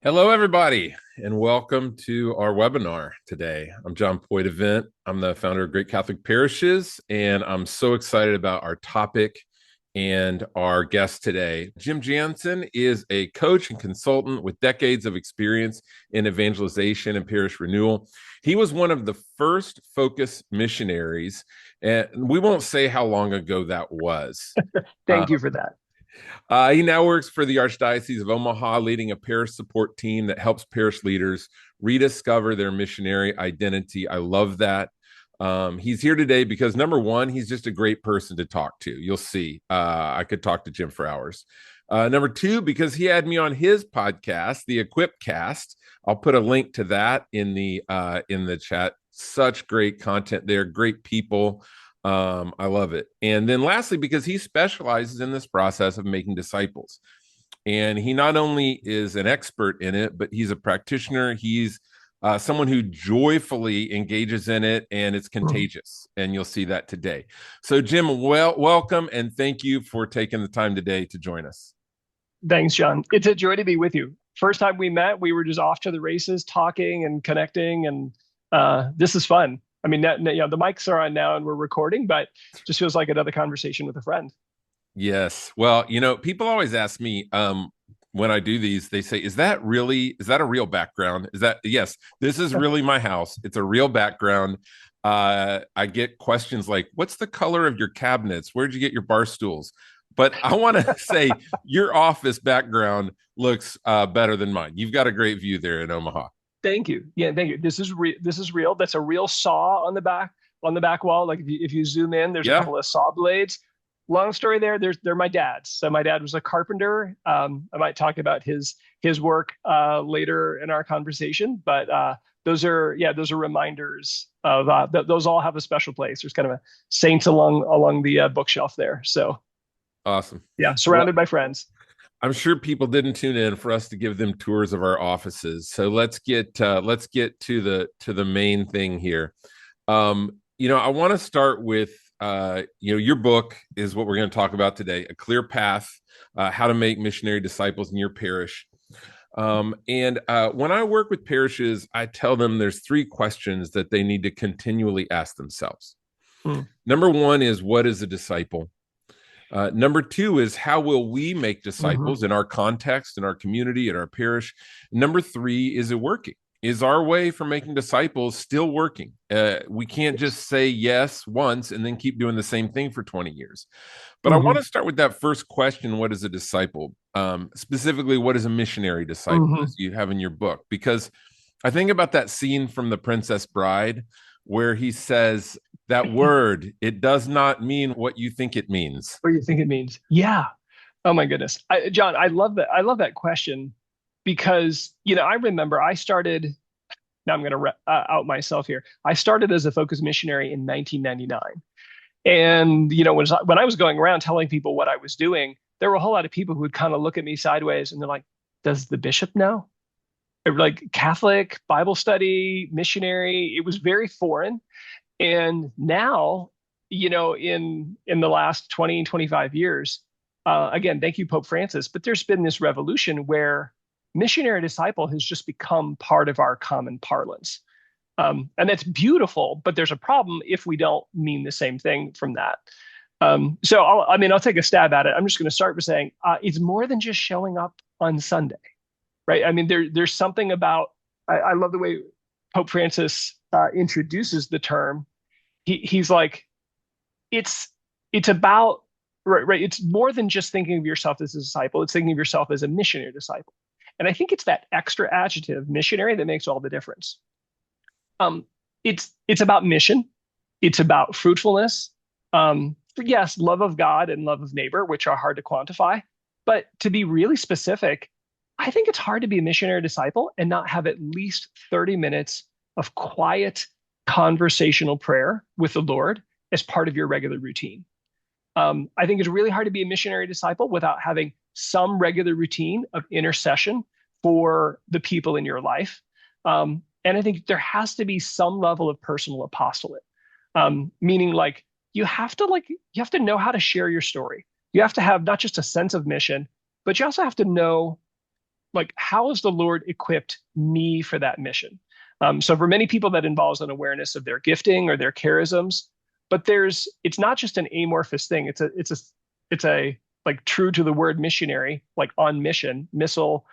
Hello, everybody, and welcome to our webinar today. I'm John Poitevent. I'm the founder of Great Catholic Parishes, and I'm so excited about our topic and our guest today. Jim Jansen is a coach and consultant with decades of experience in evangelization and parish renewal. He was one of the first focus missionaries, and we won't say how long ago that was. Uh, Thank you for that. he now works for the Archdiocese of Omaha, leading a parish support team that helps parish leaders rediscover their missionary identity. I love that. He's here today because number one, he's just a great person to talk to. You'll see. I could talk to Jim for hours. Number two, because he had me on his podcast, the Equip Cast. I'll put a link to that in the chat. Such great content there, great people. I love it. And then lastly, because he specializes in this process of making disciples. And he not only is an expert in it, but he's a practitioner. He's someone who joyfully engages in it, and it's Mhm. contagious. And you'll see that today. So, Jim, welcome, and thank you for taking the time today to join us. Thanks, John. It's a joy to be with you. First time we met, we were just off to the races, talking and connecting, and this is fun. I mean, the mics are on now and we're recording, but just feels like another conversation with a friend. Yes. Well, people always ask me when I do these, they say, is that a real background? Is that, yes, this is really my house. It's a real background. I get questions like, what's the color of your cabinets? Where'd you get your bar stools? But I want to say your office background looks better than mine. You've got a great view there in Omaha. Thank you. Yeah, thank you. This is real. That's a real saw on the back wall. Like if you zoom in, there's a Yeah. couple of saw blades. Long story there. They're my dad's. So my dad was a carpenter. I might talk about his work later in our conversation, but those are reminders of those all have a special place. There's kind of a saints along the bookshelf there. So Awesome. yeah, Well, surrounded by friends. I'm sure people didn't tune in for us to give them tours of our offices. So let's get to the main thing here. I want to start with your book is what we're going to talk about today, A Clear Path, How to Make Missionary Disciples in Your Parish. And when I work with parishes, I tell them there's three questions that they need to continually ask themselves. Mm. Number one is, what is a disciple? Number two is, how will we make Hmm. disciples in our context, in our community, in our parish? Number three, is it working? Is our way for making disciples still working? We can't Yes. just say yes once and then keep doing the same thing for 20 years. But I want Hmm. to start with that first question: what is a disciple? Specifically, what is a missionary disciple, Hmm. as you have in your book? Because I think about that scene from The Princess Bride where he says, that word, it does not mean what you think it means. What do you think it means? Yeah. Oh my goodness. John, I love that. I love that question because, I remember I started, now I'm going to out myself here. I started as a focus missionary in 1999. And, when I was going around telling people what I was doing, there were a whole lot of people who would kind of look at me sideways and they're like, does the bishop know? Or like Catholic, Bible study, missionary. It was very foreign. And now, in the last 20 and 25 years, again, thank you, Pope Francis, but there's been this revolution where missionary disciple has just become part of our common parlance. And that's beautiful, but there's a problem if we don't mean the same thing from that. So I'll take a stab at it. I'm just going to start by saying it's more than just showing up on Sunday, right? I mean, there's something about I love the way Pope Francis introduces the term. He's like, it's it's about right. It's more than just thinking of yourself as a disciple. It's thinking of yourself as a missionary disciple. And I think it's that extra adjective, missionary, that makes all the difference. Um, it's about mission. It's about fruitfulness. Yes, love of God and love of neighbor, which are hard to quantify. But to be really specific, I think it's hard to be a missionary disciple and not have at least 30 minutes of quiet conversational prayer with the Lord as part of your regular routine. I think it's really hard to be a missionary disciple without having some regular routine of intercession for the people in your life. And I think there has to be some level of personal apostolate, meaning like you have to know how to share your story. You have to have not just a sense of mission, but you also have to know Like, how has the Lord equipped me for that mission? So for many people, that involves an awareness of their gifting or their charisms, but it's not just an amorphous thing. It's a like true to the word missionary, like on mission, missile,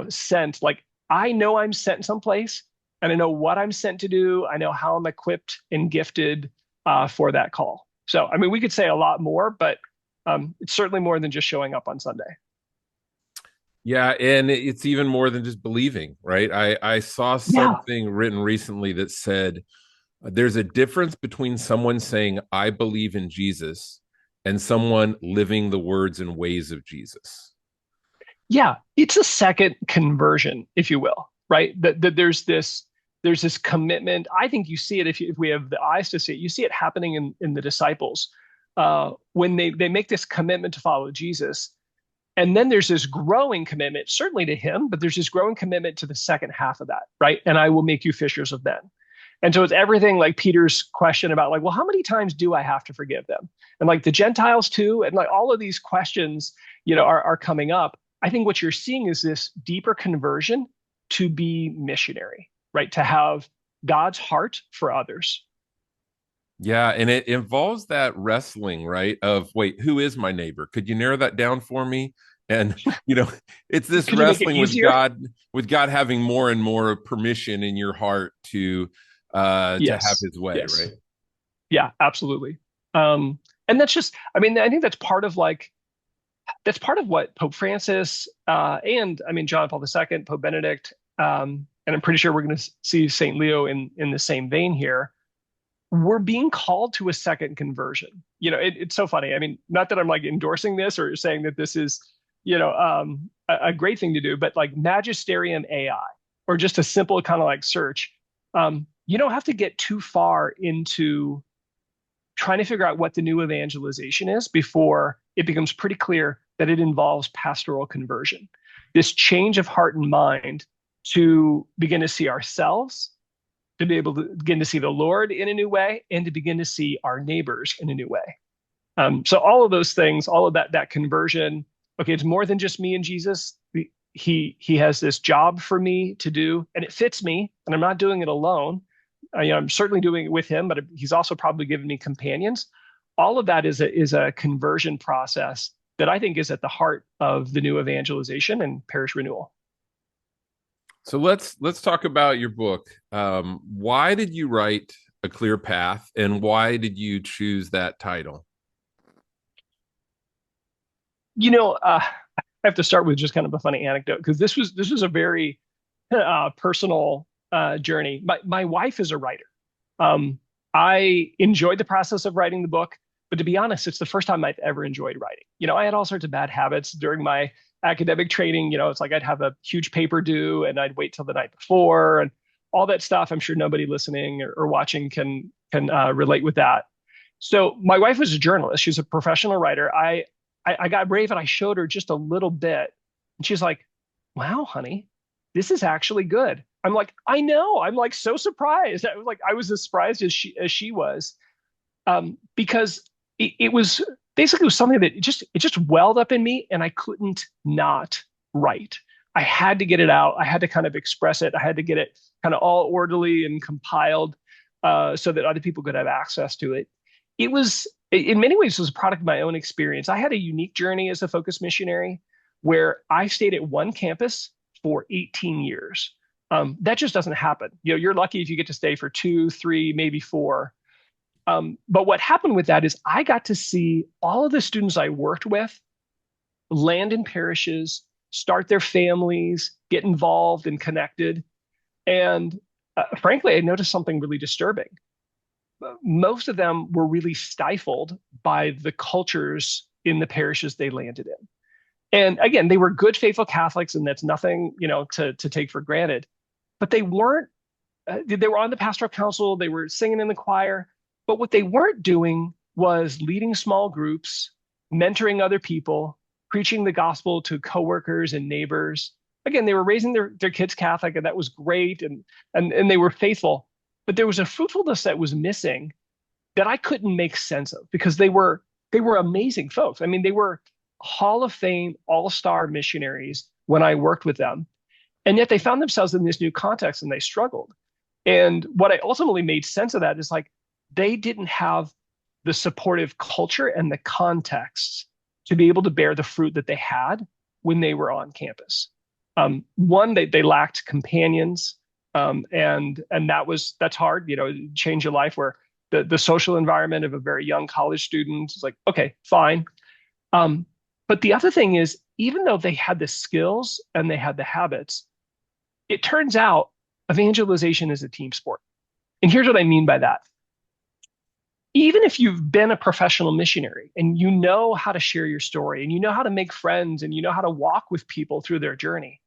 sent. Like I know I'm sent someplace, and I know what I'm sent to do. I know how I'm equipped and gifted for that call. So I mean, we could say a lot more, but it's certainly more than just showing up on Sunday. Yeah, and it's even more than just believing, right? I saw Yeah. something written recently that said there's a difference between someone saying I believe in Jesus and someone living the words and ways of Jesus. Yeah, it's a second conversion, if you will, right? That there's this commitment. I think you see it if we have the eyes to see it. You see it happening in the disciples when they make this commitment to follow Jesus, and then there's this growing commitment, certainly to him, but there's this growing commitment to the second half of that, right? And I will make you fishers of men. And so it's everything like Peter's question about like, well, how many times do I have to forgive them? And like the Gentiles too, and like all of these questions, are coming up. I think what you're seeing is this deeper conversion to be missionary, right? To have God's heart for others. Yeah, and it involves that wrestling, right? Of wait, who is my neighbor? Could you narrow that down for me? And you know, it's this Could you make it wrestling easier? with God having more and more permission in your heart to have Yes. his way, right? Yes. Yeah, absolutely. And that's just, I mean, I think that's part of what Pope Francis and I mean John Paul II, Pope Benedict, and I'm pretty sure we're going to see Saint Leo in the same vein here. We're being called to a second conversion. It's so funny. I mean, not that I'm like endorsing this or saying that this is, a great thing to do, but like Magisterium AI or just a simple kind of like search, you don't have to get too far into trying to figure out what the new evangelization is before it becomes pretty clear that it involves pastoral conversion. This change of heart and mind to begin to see ourselves, to be able to begin to see the Lord in a new way, and to begin to see our neighbors in a new way. So all of those things, all of that conversion, okay, it's more than just me and Jesus. He has this job for me to do, and it fits me, and I'm not doing it alone. I'm certainly doing it with him, but he's also probably given me companions. All of that is a conversion process that I think is at the heart of the new evangelization and parish renewal. So let's talk about your book. Why did you write A Clear Path, and why did you choose that title? I have to start with just kind of a funny anecdote because this was a very personal journey. My wife is a writer. Um, I enjoyed the process of writing the book, but to be honest, it's the first time I've ever enjoyed writing. I had all sorts of bad habits during my academic training. It's like I'd have a huge paper due and I'd wait till the night before and all that stuff. I'm sure nobody listening or watching can relate with that. So my wife was a journalist. She's a professional writer. I got brave and I showed her just a little bit, and she's like, "Wow, honey, this is actually good." I'm like, "I know." I'm like so surprised. I was as surprised as she was, because it was basically something that it just welled up in me, and I couldn't not write. I had to get it out. I had to kind of express it. I had to get it kind of all orderly and compiled, so that other people could have access to it. It was, in many ways, it was a product of my own experience. I had a unique journey as a focus missionary where I stayed at one campus for 18 years. That just doesn't happen. You're lucky if you get to stay for 2, 3, maybe 4. But what happened with that is I got to see all of the students I worked with land in parishes, start their families, get involved and connected. And frankly, I noticed something really disturbing. Most of them were really stifled by the cultures in the parishes they landed in. And again, they were good, faithful Catholics, and that's nothing, to take for granted. But they weren't. They were on the pastoral council. They were singing in the choir. But what they weren't doing was leading small groups, mentoring other people, preaching the gospel to coworkers and neighbors. Again, they were raising their kids Catholic, and that was great, and they were faithful. But there was a fruitfulness that was missing that I couldn't make sense of because they were amazing folks. I mean, they were Hall of Fame all-star missionaries when I worked with them. And yet they found themselves in this new context and they struggled. And what I ultimately made sense of that is like they didn't have the supportive culture and the context to be able to bear the fruit that they had when they were on campus. One, they lacked companions, and that's hard. Change your life where the social environment of a very young college student is like, okay, fine. But the other thing is, even though they had the skills and they had the habits, it turns out evangelization is a team sport. And here's what I mean by that. Even if you've been a professional missionary and you know how to share your story and you know how to make friends and you know how to walk with people through their journey,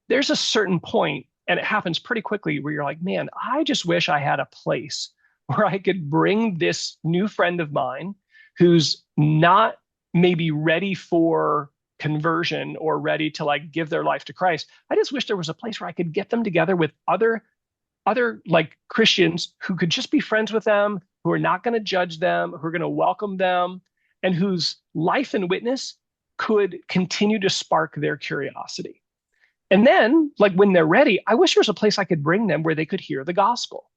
there's a certain point, and it happens pretty quickly, where you're like, man, I just wish I had a place where I could bring this new friend of mine who's not maybe ready for conversion or ready to like give their life to Christ. I just wish there was a place where I could get them together with other like Christians who could just be friends with them, who are not going to judge them, who are going to welcome them, and whose life and witness could continue to spark their curiosity. And then, like when they're ready, I wish there was a place I could bring them where they could hear the gospel.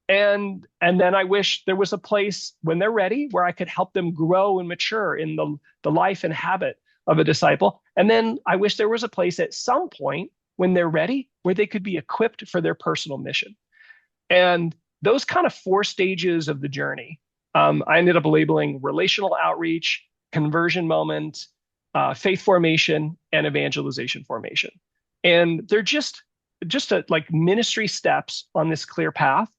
And then I wish there was a place when they're ready where I could help them grow and mature in the life and habit of a disciple. And then I wish there was a place at some point when they're ready where they could be equipped for their personal mission. And those kind of 4 stages of the journey, I ended up labeling relational outreach, conversion moment, faith formation, and evangelization formation. And they're just like ministry steps on this clear path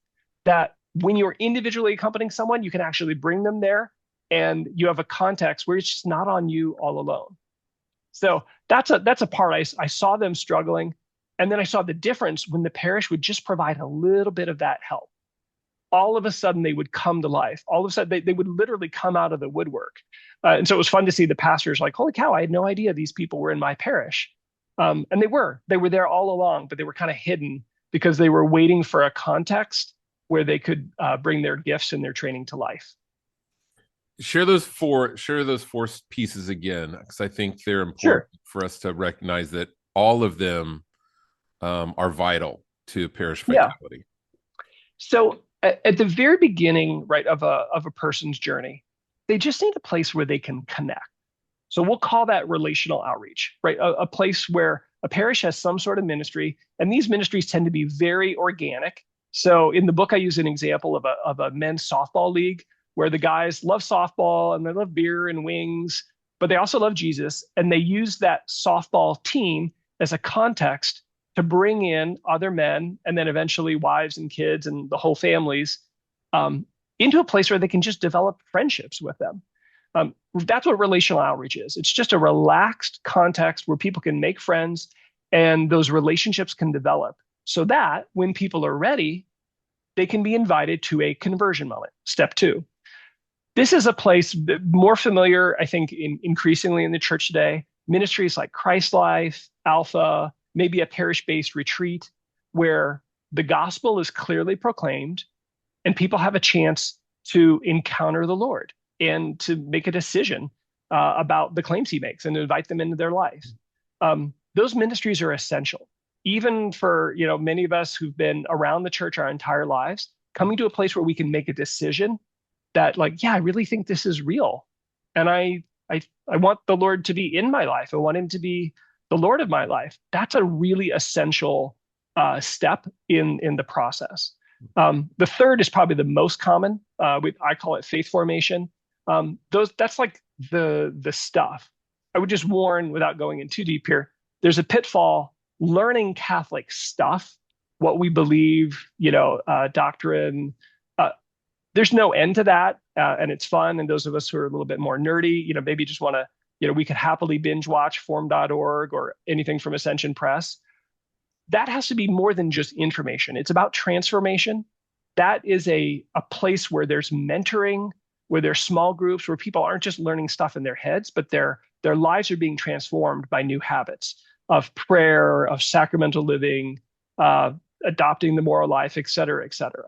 that when you're individually accompanying someone, you can actually bring them there and you have a context where it's just not on you all alone. So that's a part I saw them struggling. And then I saw the difference when the parish would just provide a little bit of that help. All of a sudden they would come to life. All of a sudden they would literally come out of the woodwork. And so it was fun to see the pastors like, holy cow, I had no idea these people were in my parish. And they were there all along, but they were kind of hidden because they were waiting for a context where they could bring their gifts and their training to life. Share those four pieces again, because I think they're important for us to recognize that all of them are vital to parish vitality. So at the very beginning, right, of a person's journey, they just need a place where they can connect. So we'll call that relational outreach, right? A place where a parish has some sort of ministry, and these ministries tend to be very organic. So in the book, I use an example of a men's softball league where the guys love softball and they love beer and wings, but they also love Jesus. And they use that softball team as a context to bring in other men and then eventually wives and kids and the whole families into a place where they can just develop friendships with them. That's what relational outreach is. It's just a relaxed context where people can make friends and those relationships can develop so that when people are ready, they can be invited to a conversion moment. Step 2. This is a place more familiar, I think, increasingly in the church today. Ministries like Christ Life, Alpha, maybe a parish-based retreat where the gospel is clearly proclaimed and people have a chance to encounter the Lord and to make a decision about the claims he makes and to invite them into their life. Those ministries are essential, even for many of us who've been around the church our entire lives. Coming to a place where we can make a decision that, like, yeah, I really think this is real, and I want the Lord to be in my life. I want him to be the Lord of my life. That's a really essential step in the process. The third is probably the most common. I call it faith formation. That's like the stuff. I would just warn, without going in too deep here, there's a pitfall learning Catholic stuff, what we believe, doctrine. There's no end to that, and it's fun. And those of us who are a little bit more nerdy, maybe just want to, we could happily binge watch form.org or anything from Ascension Press. That has to be more than just information. It's about transformation. That is a place where there's mentoring, where there's small groups, where people aren't just learning stuff in their heads, but their lives are being transformed by new habits of prayer, of sacramental living, adopting the moral life, et cetera, et cetera.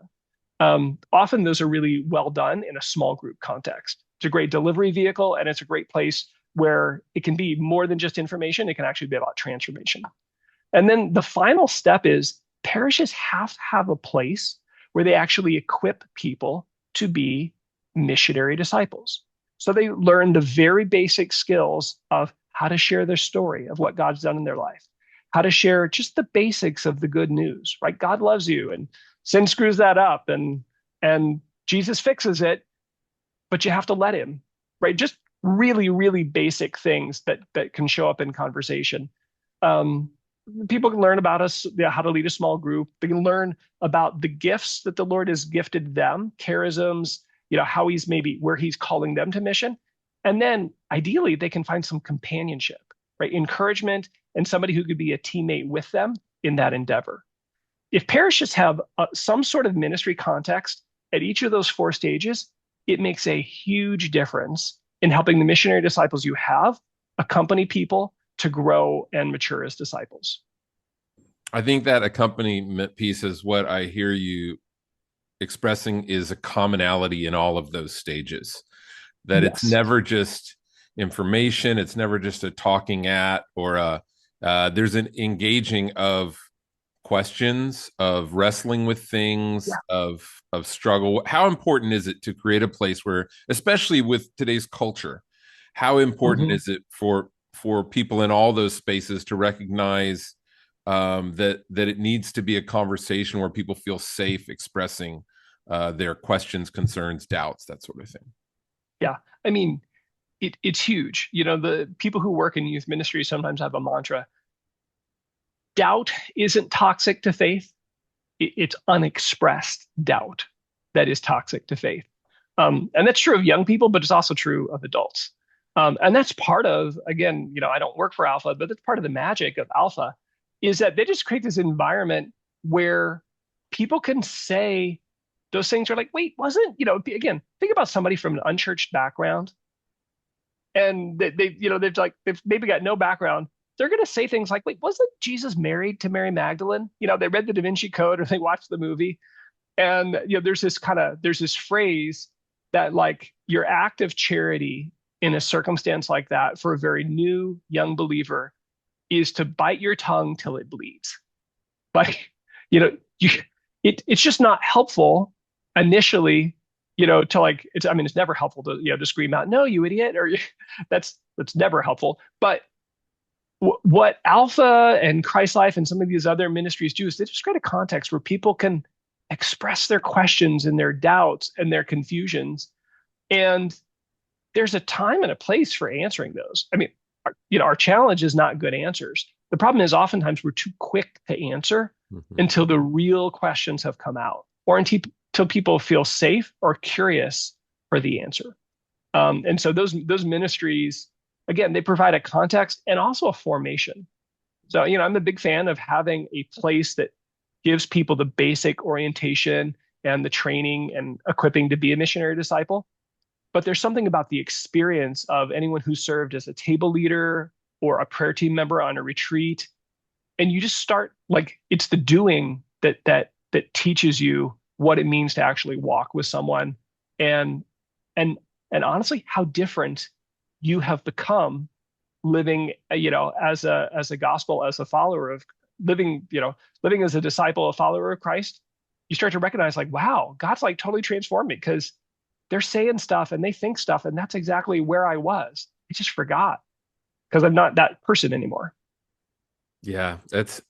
Often those are really well done in a small group context. It's a great delivery vehicle, and it's a great place where it can be more than just information. It can actually be about transformation. And then the final step is parishes have to have a place where they actually equip people to be missionary disciples. So they learn the very basic skills of how to share their story of what God's done in their life, how to share just the basics of the good news, right? God loves you and sin screws that up and Jesus fixes it, but you have to let him, right? Just really, really basic things that can show up in conversation. Um, People can learn about us, how to lead a small group. They can learn about the gifts that the Lord has gifted them, charisms, how he's maybe where he's calling them to mission. And then ideally, they can find some companionship, right? Encouragement and somebody who could be a teammate with them in that endeavor. If parishes have some sort of ministry context at each of those four stages, it makes a huge difference in helping the missionary disciples you have accompany people to grow and mature as disciples. I think that accompaniment piece is what I hear you expressing is a commonality in all of those stages. That it's Yes. never just information, it's never just a talking at or there's an engaging of questions, of wrestling with things, Yeah. of struggle. How important is it to create a place where, especially with today's culture, how important Mhm. is it for people in all those spaces to recognize that it needs to be a conversation where people feel safe expressing their questions, concerns, doubts, that sort of thing. Yeah. I mean, it's huge. The people who work in youth ministry sometimes have a mantra. Doubt isn't toxic to faith. It's unexpressed doubt that is toxic to faith. And that's true of young people, but it's also true of adults. And that's part of, again, I don't work for Alpha, but that's part of the magic of Alpha is that they just create this environment where people can say those things are like, wait, wasn't, again, think about somebody from an unchurched background and they've maybe got no background. They're going to say things like, wait, wasn't Jesus married to Mary Magdalene? They read the Da Vinci Code or they watched the movie. And there's this phrase that like your act of charity in a circumstance like that for a very new young believer is to bite your tongue till it bleeds. Like, you know, you it's just not helpful initially, to like it's never helpful to to scream out, no, you idiot, or that's never helpful. But what Alpha and Christ Life and some of these other ministries do is they just create a context where people can express their questions and their doubts and their confusions. And there's a time and a place for answering those. I mean, our challenge is not good answers. The problem is oftentimes we're too quick to answer Mm-hmm. until the real questions have come out or until people feel safe or curious for the answer. And so those ministries, again, they provide a context and also a formation. So, I'm a big fan of having a place that gives people the basic orientation and the training and equipping to be a missionary disciple. But there's something about the experience of anyone who served as a table leader or a prayer team member on a retreat. And you just start like it's the doing that teaches you what it means to actually walk with someone and and and honestly how different you have become living as a gospel, as a follower of living as a disciple, a follower of Christ. You start to recognize like, wow, God's like totally transformed me because they're saying stuff and they think stuff and that's exactly where I was. I just forgot because I'm not that person anymore. Yeah, it's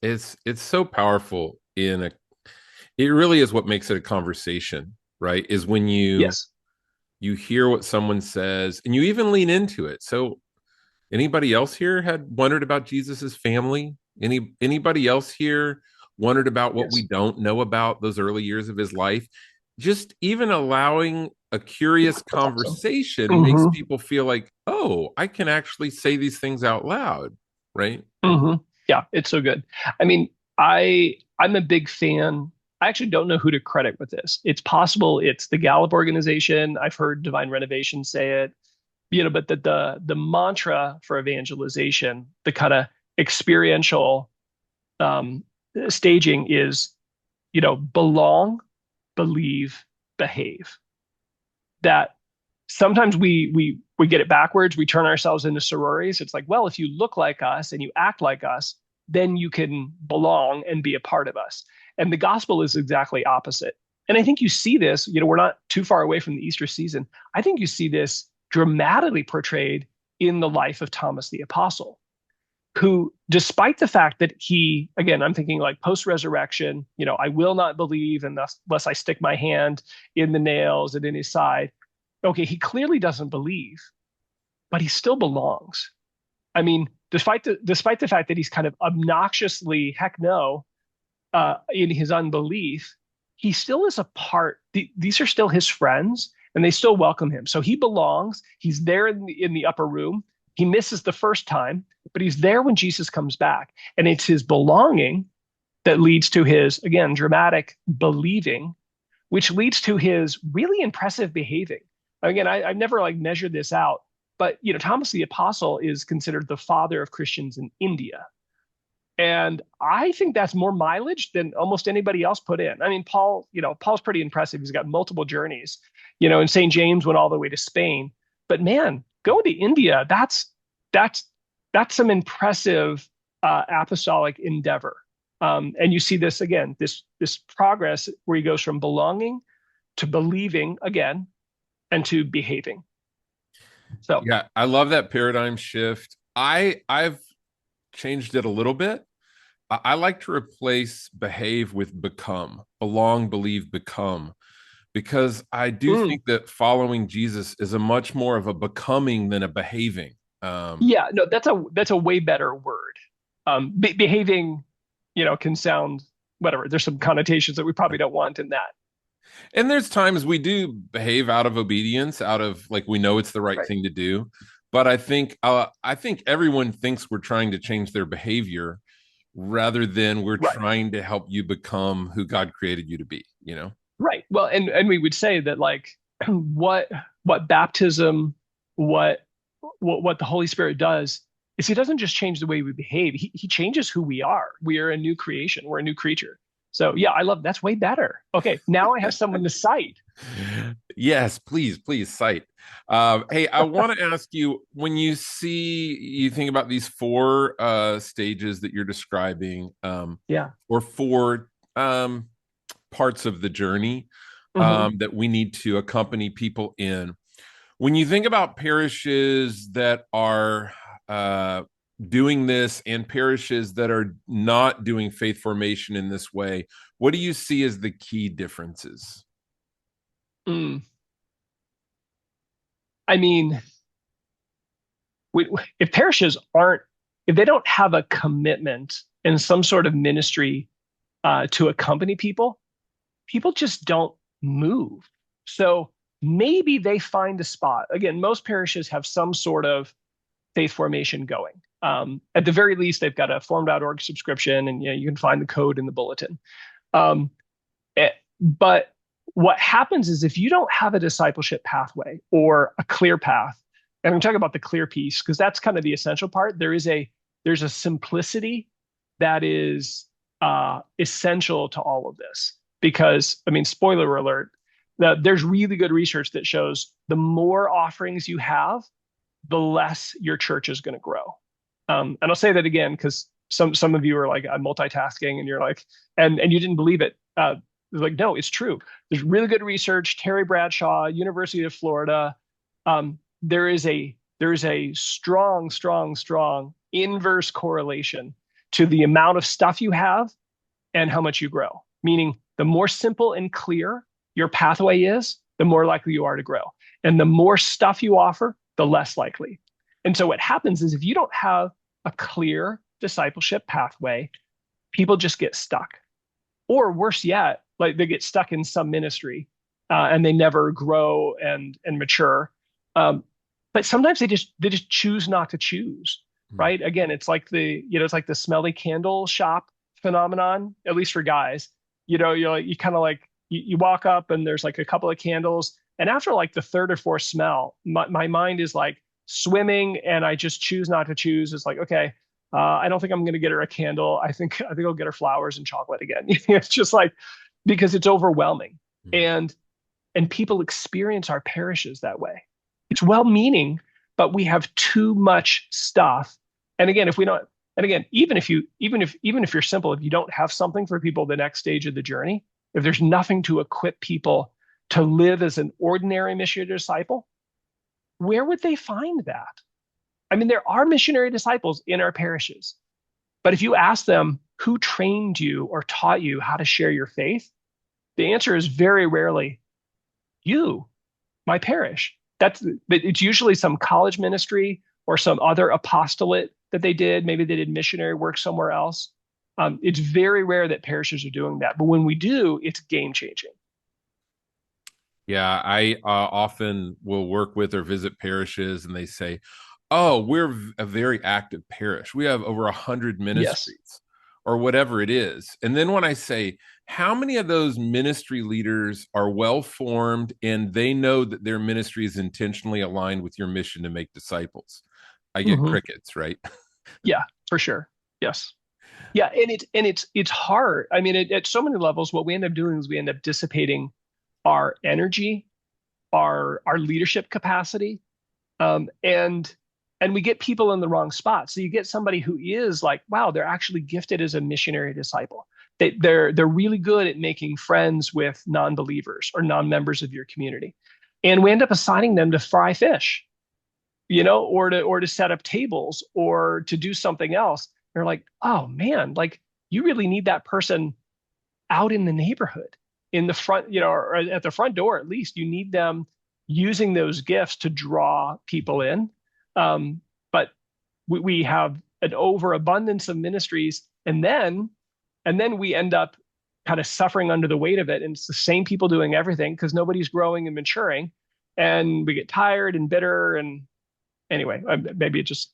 so powerful it really is what makes it a conversation, right? Is when Yes. you hear what someone says and you even lean into it. So anybody else here had wondered about Jesus's family? Anybody else here wondered about what we Yes. don't know about those early years of his life? Just even allowing a curious That's awesome. conversation makes Mm-hmm. people feel like, oh, I can actually say these things out loud, right? Mm-hmm. Yeah, it's so good. I mean, I'm a big fan. I actually don't know who to credit with this. It's possible it's the Gallup organization. I've heard Divine Renovation say it, but the mantra for evangelization, the kind of experiential um, staging is, belong, believe, behave. That sometimes we we get it backwards. We turn ourselves into sororities. It's like, well, if you look like us and you act like us, then you can belong and be a part of us. And the gospel is exactly opposite. And I think you see this, we're not too far away from the Easter season. I think you see this dramatically portrayed in the life of Thomas the Apostle, who, despite the fact that he, again, I'm thinking like post-resurrection, I will not believe unless I stick my hand in the nails and in his side. Okay, he clearly doesn't believe, but he still belongs. I mean, despite the fact that he's kind of obnoxiously heck no in his unbelief, he still is a part. These are still his friends, and they still welcome him. So he belongs. He's there in the upper room. He misses the first time, but he's there when Jesus comes back. And it's his belonging that leads to his, again, dramatic believing, which leads to his really impressive behaving. Again, I've never like measured this out, but Thomas the Apostle is considered the father of Christians in India. And I think that's more mileage than almost anybody else put in. I mean, Paul's pretty impressive. He's got multiple journeys, and St. James went all the way to Spain. But man, going to India, that's some impressive apostolic endeavor. And you see this again, this progress where he goes from belonging to believing again and to behaving. So yeah, I love that paradigm shift. I've changed it a little bit. I like to replace behave with become, belong, believe, become, because I do think that following Jesus is a much more of a becoming than a behaving. Yeah, no, that's a way better word. Behaving, can sound whatever. There's some connotations that we probably don't want in that. And there's times we do behave out of obedience, out of like we know it's the right Right. thing to do. But I think everyone thinks we're trying to change their behavior rather than we're Right. trying to help you become who God created you to be. Right. Well, and we would say that like what baptism, what the Holy Spirit does is he doesn't just change the way we behave. He changes who we are. We are a new creation. We're a new creature. So yeah, I love that's way better. Okay, now I have someone to cite. Yes, please cite. Hey, I want to ask you, when you think about these four stages that you're describing, Yeah. or four parts of the journey Hmm. that we need to accompany people in. When you think about parishes that are doing this and parishes that are not doing faith formation in this way, what do you see as the key differences? Mm. I mean, we, if parishes aren't, if they don't have a commitment and some sort of ministry to accompany people, people just don't move. So maybe they find a spot. Again, most parishes have some sort of faith formation going. At the very least, they've got a formed.org subscription, and you can find the code in the bulletin. Um, but what happens is if you don't have a discipleship pathway or a clear path, and I'm talking about the clear piece because that's kind of the essential part. There's a simplicity that is essential to all of this because I mean, spoiler alert, there's really good research that shows the more offerings you have, the less your church is going to grow. And I'll say that again because some of you are like I'm multitasking and you're like and you didn't believe it. Like no, it's true. There's really good research. Terry Bradshaw, University of Florida. There is a strong inverse correlation to the amount of stuff you have and how much you grow. Meaning, the more simple and clear your pathway is, the more likely you are to grow. And the more stuff you offer, the less likely. And so what happens is if you don't have a clear discipleship pathway, people just get stuck. Or worse yet, like they get stuck in some ministry and they never grow and mature. But sometimes they just choose not to choose, right? Again, it's like the smelly candle shop phenomenon, at least for guys. You kind of like you walk up and there's like a couple of candles, and after like the third or fourth smell, my mind is like swimming, and I just choose not to choose. It's like, okay, I don't think I'm going to get her a candle. I think I'll get her flowers and chocolate again. It's just like because it's overwhelming, Mm-hmm. and people experience our parishes that way. It's well-meaning, but we have too much stuff. And again, if we don't, and again, even if you're simple, if you don't have something for people the next stage of the journey, if there's nothing to equip people to live as an ordinary missionary disciple, where would they find that? I mean, there are missionary disciples in our parishes, but if you ask them who trained you or taught you how to share your faith, the answer is very rarely you, my parish. But it's usually some college ministry or some other apostolate that they did. Maybe they did missionary work somewhere else. It's very rare that parishes are doing that, but when we do, it's game changing. Yeah, I often will work with or visit parishes, and they say, "Oh, we're a very active parish. We have over 100 Yes. ministries, or whatever it is." And then when I say, "How many of those ministry leaders are well formed and they know that their ministry is intentionally aligned with your mission to make disciples?" I get Hmm. crickets, right? Yeah, for sure. Yes. Yeah, and it's hard. I mean, at so many levels, what we end up doing is we end up dissipating our energy, our leadership capacity, and we get people in the wrong spot. So you get somebody who is like, wow, they're actually gifted as a missionary disciple. They're really good at making friends with non-believers or non-members of your community, and we end up assigning them to fry fish, or to set up tables or to do something else. They're like, oh man, like you really need that person out in the neighborhood, in the front, or at the front door at least. You need them using those gifts to draw people in. But we have an overabundance of ministries, and then we end up kind of suffering under the weight of it. And it's the same people doing everything because nobody's growing and maturing. And we get tired and bitter. And anyway, maybe it just,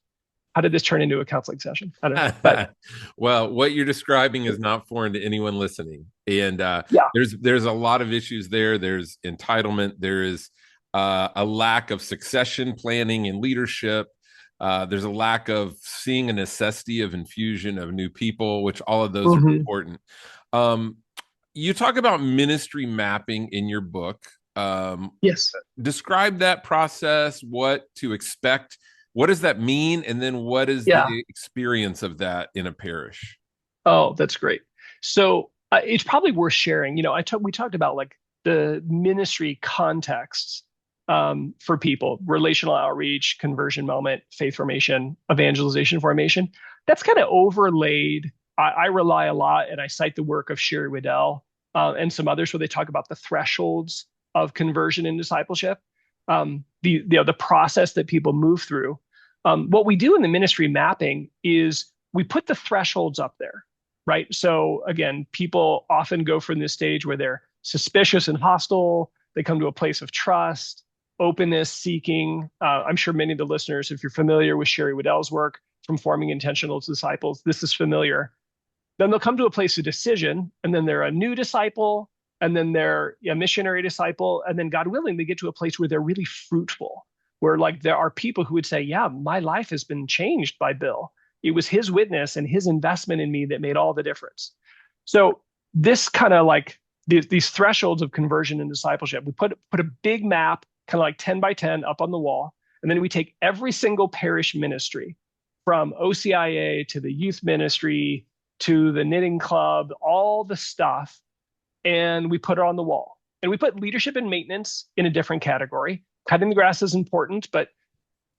how did this turn into a counseling session? I don't know. But Well, what you're describing is not foreign to anyone listening, and yeah. there's a lot of issues there. There's entitlement. There is a lack of succession planning and leadership. There's a lack of seeing a necessity of infusion of new people, which all of those are Hmm. important. Um, you talk about ministry mapping in your book. Um, Yes. Describe that process, what to expect, what does that mean, and then what is the Yeah. experience of that in a parish? Oh, that's great. So it's probably worth sharing. We talked about like the ministry contexts, for people: relational outreach, conversion moment, faith formation, evangelization formation. That's kind of overlaid. I rely a lot, and I cite the work of Sherry Waddell, and some others where they talk about the thresholds of conversion and discipleship, the process that people move through. What we do in the ministry mapping is we put the thresholds up there, right? So again, people often go from this stage where they're suspicious and hostile. They come to a place of trust, openness, seeking. I'm sure many of the listeners, if you're familiar with Sherry Waddell's work from Forming Intentional Disciples, this is familiar. Then they'll come to a place of decision, and then they're a new disciple, and then they're a missionary disciple, and then God willing, they get to a place where they're really fruitful, where like there are people who would say, yeah, my life has been changed by Bill. It was his witness and his investment in me that made all the difference. So this kind of like these thresholds of conversion and discipleship, we put a big map, kind of like 10 by 10 up on the wall. And then we take every single parish ministry, from OCIA to the youth ministry to the knitting club, all the stuff, and we put it on the wall. And we put leadership and maintenance in a different category. Cutting the grass is important, but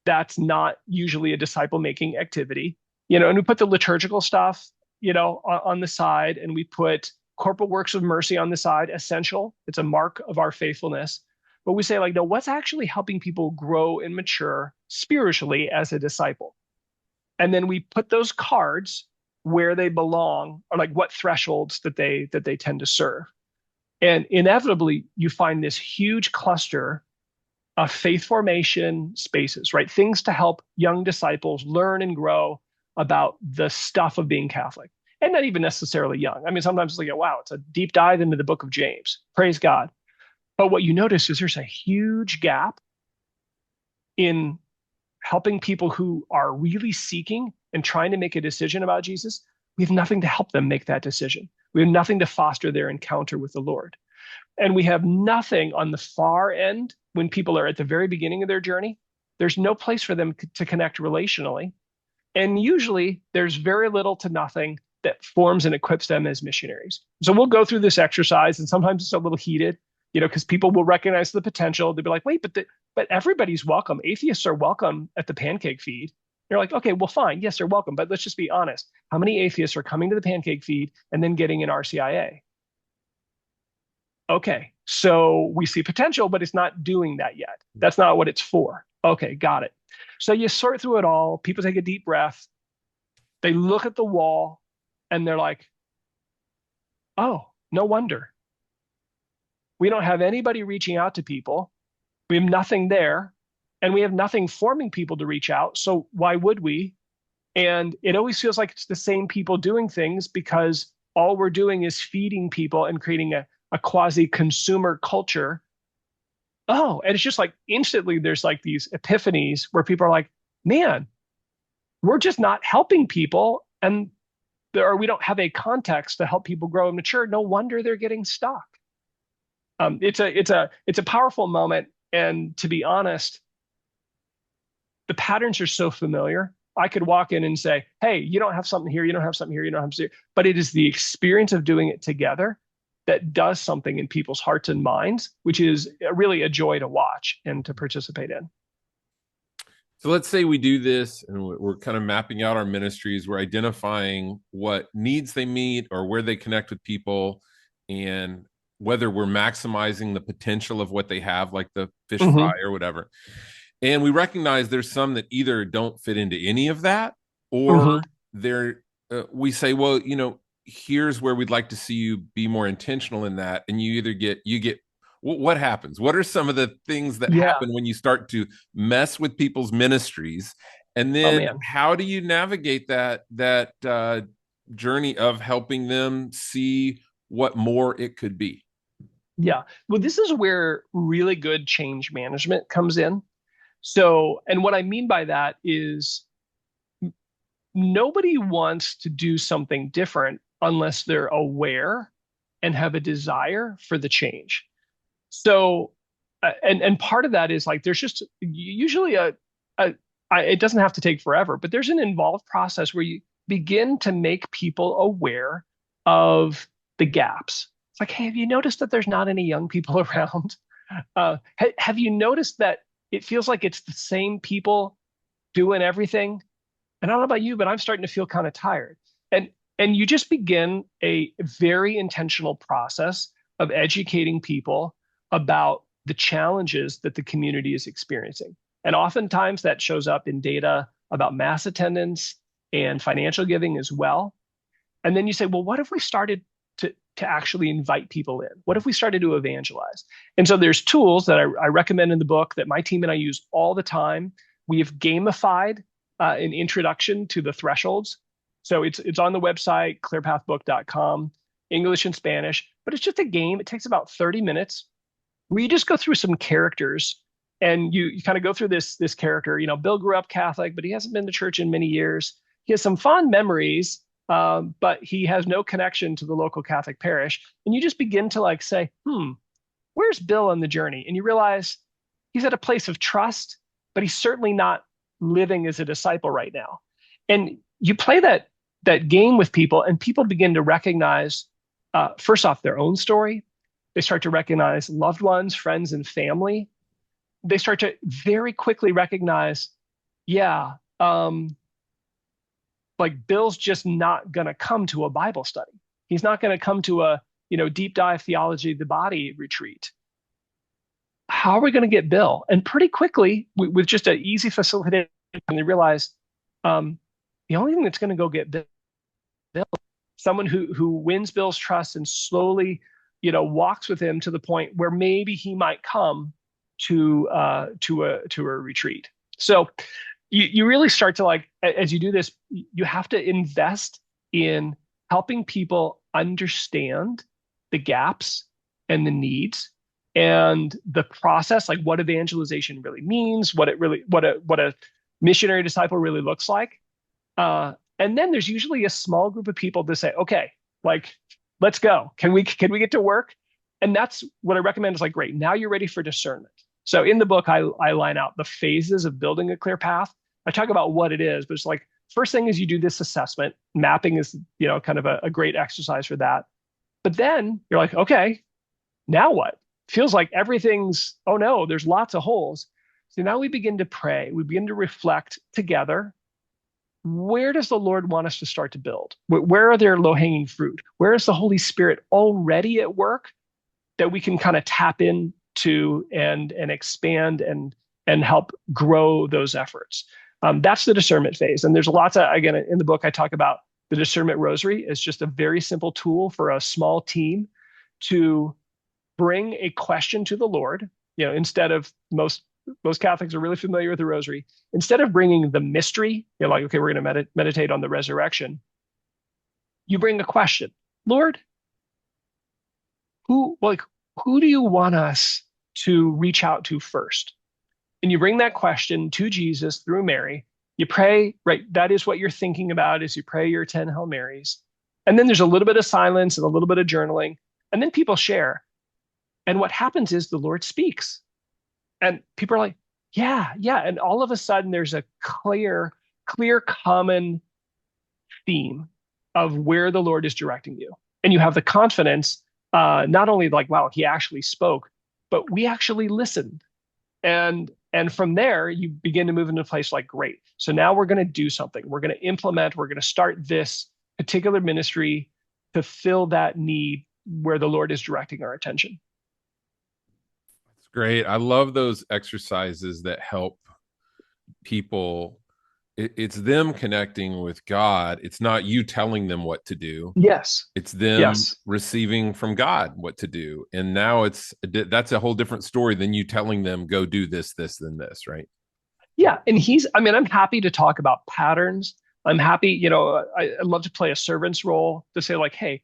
that's not usually a disciple making activity. And we put the liturgical stuff, on the side, and we put corporal works of mercy on the side, essential. It's a mark of our faithfulness. But we say, like, no, what's actually helping people grow and mature spiritually as a disciple? And then we put those cards where they belong, or like what thresholds that they tend to serve. And inevitably, you find this huge cluster of faith formation spaces, right? Things to help young disciples learn and grow about the stuff of being Catholic. And not even necessarily young. I mean, sometimes it's like, wow, it's a deep dive into the book of James. Praise God. But what you notice is there's a huge gap in helping people who are really seeking and trying to make a decision about Jesus. We have nothing to help them make that decision. We have nothing to foster their encounter with the Lord. And we have nothing on the far end when people are at the very beginning of their journey There's no place for them to connect relationally. And usually there's very little to nothing that forms and equips them as missionaries. So we'll go through this exercise, and sometimes it's a little heated, because people will recognize the potential. They'll be like, wait, but everybody's welcome. Atheists are welcome at the pancake feed. You're like, okay, well, fine. Yes, they're welcome. But let's just be honest. How many atheists are coming to the pancake feed and then getting an RCIA? Okay, so we see potential, but it's not doing that yet. That's not what it's for. Okay, got it. So you sort through it all. People take a deep breath. They look at the wall and they're like, oh, no wonder. We don't have anybody reaching out to people. We have nothing there, and we have nothing forming people to reach out. So why would we? And it always feels like it's the same people doing things because all we're doing is feeding people and creating a quasi consumer culture. Oh, and it's just like instantly there's like these epiphanies where people are like, man, we're just not helping people. And or we don't have a context to help people grow and mature. No wonder they're getting stuck. It's a powerful moment. And to be honest, the patterns are so familiar. I could walk in and say, hey, you don't have something here, you don't have something here, you don't have something here. But it is the experience of doing it together that does something in people's hearts and minds, which is really a joy to watch and to participate in. So let's say we do this and we're kind of mapping out our ministries. We're identifying what needs they meet or where they connect with people and whether we're maximizing the potential of what they have, like the fish fry or whatever. And we recognize there's some that either don't fit into any of that or they're, we say, well, here's where we'd like to see you be more intentional in that. And you either get, what happens? What are some of the things that happen when you start to mess with people's ministries? And then how do you navigate that journey of helping them see what more it could be? Yeah. Well, this is where really good change management comes in. So, and what I mean by that is nobody wants to do something different unless they're aware and have a desire for the change. So, and part of that is like there's just usually it doesn't have to take forever, but there's an involved process where you begin to make people aware of the gaps. It's like, hey, have you noticed that there's not any young people around? Have you noticed that it feels like it's the same people doing everything? And I don't know about you, but I'm starting to feel kind of tired. And you just begin a very intentional process of educating people about the challenges that the community is experiencing. And oftentimes that shows up in data about mass attendance and financial giving as well. And then you say, well, what if we started to actually invite people in? What if we started to evangelize? And so there's tools that I recommend in the book that my team and I use all the time. We have gamified an introduction to the thresholds. So it's on the website, clearpathbook.com, English and Spanish, but it's just a game. It takes about 30 minutes where you just go through some characters and you kind of go through this character. Bill grew up Catholic, but he hasn't been to church in many years. He has some fond memories, but he has no connection to the local Catholic parish. And you just begin to like say, where's Bill on the journey? And you realize he's at a place of trust, but he's certainly not living as a disciple right now. And you play that game with people, and people begin to recognize, first off, their own story. They start to recognize loved ones, friends, and family. They start to very quickly recognize, like Bill's just not going to come to a Bible study. He's not going to come to a, deep dive theology of the body retreat. How are we going to get Bill? And pretty quickly, with just an easy facilitation, they realize the only thing that's going to go get Bill, someone who wins Bill's trust and slowly, walks with him to the point where maybe he might come to a retreat. So you really start to, like, as you do this, you have to invest in helping people understand the gaps and the needs and the process, like what evangelization really means, what a missionary disciple really looks like. And then there's usually a small group of people to say, okay, like, let's go. Can we get to work? And that's what I recommend is like, great, now you're ready for discernment. So in the book, I line out the phases of building a clear path. I talk about what it is, but it's like first thing is you do this assessment. Mapping is, kind of a great exercise for that. But then you're like, okay, now what? Feels like everything's, oh no, there's lots of holes. So now we begin to pray. We begin to reflect together. Where does the Lord want us to start to build? Where are there low-hanging fruit? Where is the Holy Spirit already at work that we can kind of tap into and expand and help grow those efforts? That's the discernment phase. And there's lots of, again, in the book, I talk about the discernment rosary. It's just a very simple tool for a small team to bring a question to the Lord. Instead of most Catholics are really familiar with the rosary. Instead of bringing the mystery, like, okay, we're going to meditate on the resurrection, you bring a question. Lord, who do you want us to reach out to first? And you bring that question to Jesus through Mary. You pray, right? That is what you're thinking about as you pray your 10 Hail Marys. And then there's a little bit of silence and a little bit of journaling. And then people share. And what happens is the Lord speaks. And people are like, yeah, yeah. And all of a sudden there's a clear common theme of where the Lord is directing you. And you have the confidence, not only like, wow, he actually spoke, but we actually listened. And from there, you begin to move into a place like, great. So now we're going to do something. We're going to implement, we're going to start this particular ministry to fill that need where the Lord is directing our attention. It's great. I love those exercises that help people. It's them connecting with God. It's not you telling them what to do. Yes. It's them Yes. receiving from God what to do. And now that's a whole different story than you telling them, go do this, this, then this, right? Yeah. And I'm happy to talk about patterns. I'm happy, I love to play a servant's role to say, like, hey,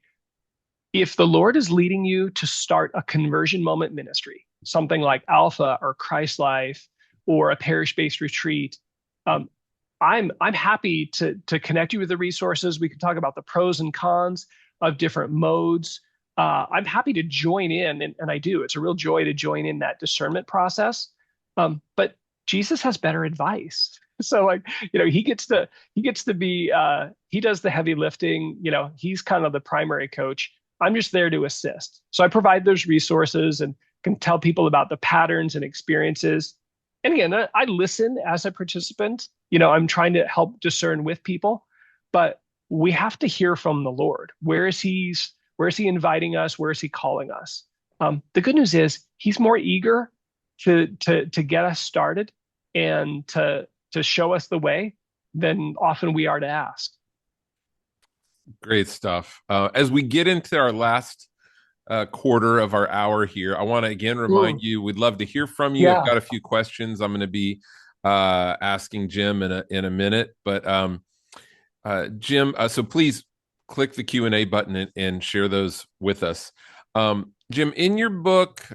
if the Lord is leading you to start a conversion moment ministry, something like Alpha or Christ Life or a parish-based retreat, um, I'm happy to connect you with the resources. We can talk about the pros and cons of different modes. I'm happy to join in, and I do. It's a real joy to join in that discernment process. But Jesus has better advice. So, like, he gets to be he does the heavy lifting. He's kind of the primary coach. I'm just there to assist. So I provide those resources and can tell people about the patterns and experiences. And again, I listen as a participant. I'm trying to help discern with people, but we have to hear from the Lord. Where is he inviting us? Where is he calling us? The good news is he's more eager to get us started and to show us the way than often we are to ask. Great stuff. As we get into our last quarter of our hour here, I want to again remind you, we'd love to hear from you. Yeah. I've got a few questions I'm going to be asking Jim in a minute, but Jim, so please click the Q&A button and share those with us. Jim, in your book,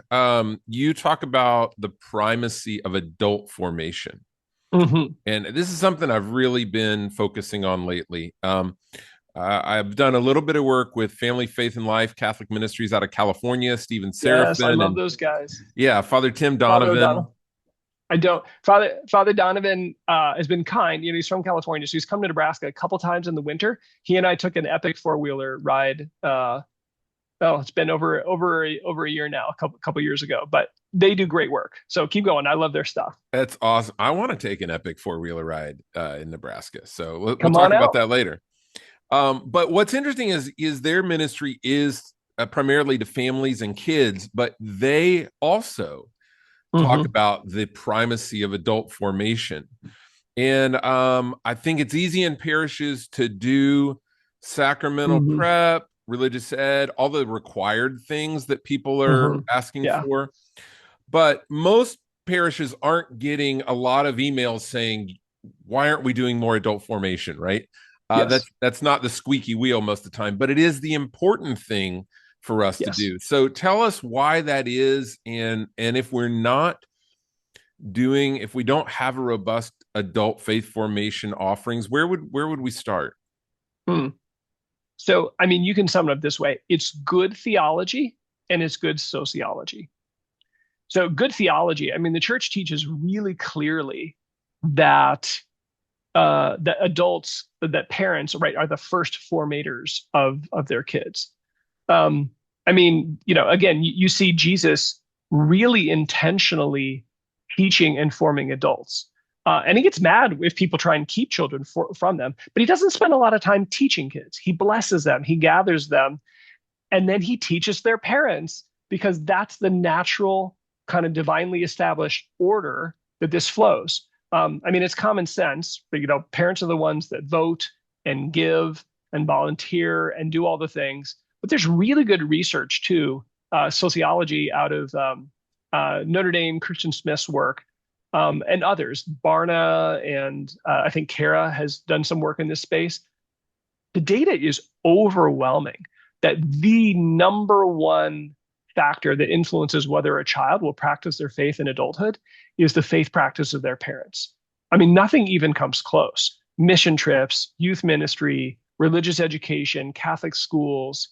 you talk about the primacy of adult formation. Mm-hmm. And this is something I've really been focusing on lately. I've done a little bit of work with Family, Faith, and Life Catholic Ministries out of California, Stephen Yes, I Seraphin, love and those guys. yeah, Father Tim Father Donovan. O'Donnell. I don't. Father Donovan has been kind. He's from California, so he's come to Nebraska a couple times in the winter. He and I took an epic four-wheeler ride. It's been over a year now, a couple years ago. But they do great work. So keep going. I love their stuff. That's awesome. I want to take an epic four-wheeler ride in Nebraska. So we'll Come talk on about out. that later. But what's interesting is their ministry is primarily to families and kids, but they also talk Mm-hmm. about the primacy of adult formation. And I think it's easy in parishes to do sacramental Mm-hmm. prep, religious ed, all the required things that people are Mm-hmm. asking Yeah. for. But most parishes aren't getting a lot of emails saying, why aren't we doing more adult formation, right? Yes. That's not the squeaky wheel most of the time, but it is the important thing for us to Yes. do. So tell us why that is, and if we don't have a robust adult faith formation offerings, where would we start? Hmm. So, you can sum it up this way: it's good theology and it's good sociology. So good theology. I mean, the church teaches really clearly that that adults, that parents, right, are the first formators of their kids. Um, I mean, again, you see Jesus really intentionally teaching and forming adults. And he gets mad if people try and keep children from them, but he doesn't spend a lot of time teaching kids. He blesses them, he gathers them, and then he teaches their parents because that's the natural kind of divinely established order that this flows. I mean, it's common sense, but parents are the ones that vote and give and volunteer and do all the things. But there's really good research too, sociology out of Notre Dame, Christian Smith's work, and others. Barna and I think Kara has done some work in this space. The data is overwhelming that the number one factor that influences whether a child will practice their faith in adulthood is the faith practice of their parents. I mean, nothing even comes close. Mission trips, youth ministry, religious education, Catholic schools.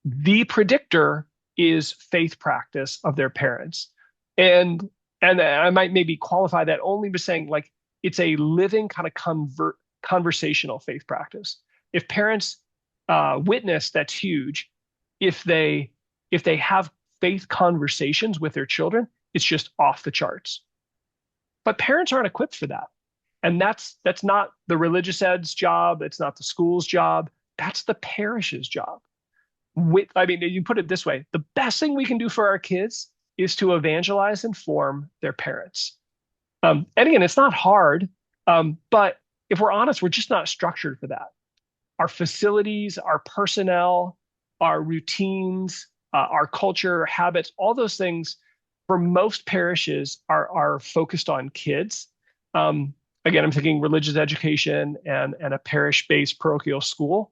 The predictor is faith practice of their parents. And I might maybe qualify that only by saying like it's a living kind of conversational faith practice. If parents witness, that's huge. If they have faith conversations with their children, it's just off the charts. But parents aren't equipped for that. And that's not the religious ed's job. It's not the school's job. That's the parish's job. I mean, you put it this way, the best thing we can do for our kids is to evangelize and form their parents. And again, it's not hard, but if we're honest, we're just not structured for that. Our facilities, our personnel, our routines, our culture, habits, all those things for most parishes are focused on kids. Again, I'm thinking religious education and a parish-based parochial school.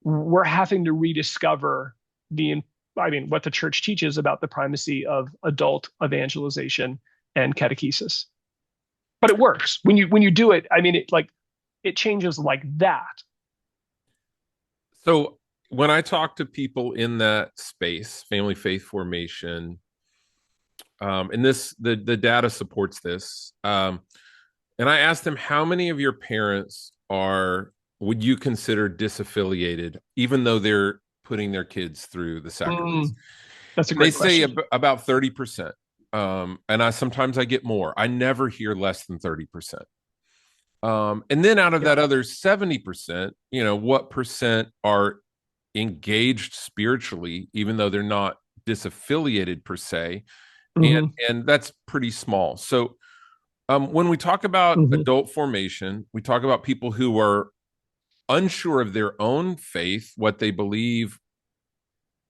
We're having to rediscover what the church teaches about the primacy of adult evangelization and catechesis. But it works when you do it. I mean, it changes like that. So when I talk to people in that space, family faith formation, and the data supports this, and I asked them, how many of your parents would you consider disaffiliated, even though they're putting their kids through the sacraments? That's a They great say question. about 30%. And sometimes I get more. I never hear less than 30%. And then out of that other 70%, what percent are engaged spiritually, even though they're not disaffiliated per se? Mm-hmm. And that's pretty small. So when we talk about Mm-hmm. adult formation, we talk about people who are unsure of their own faith, what they believe,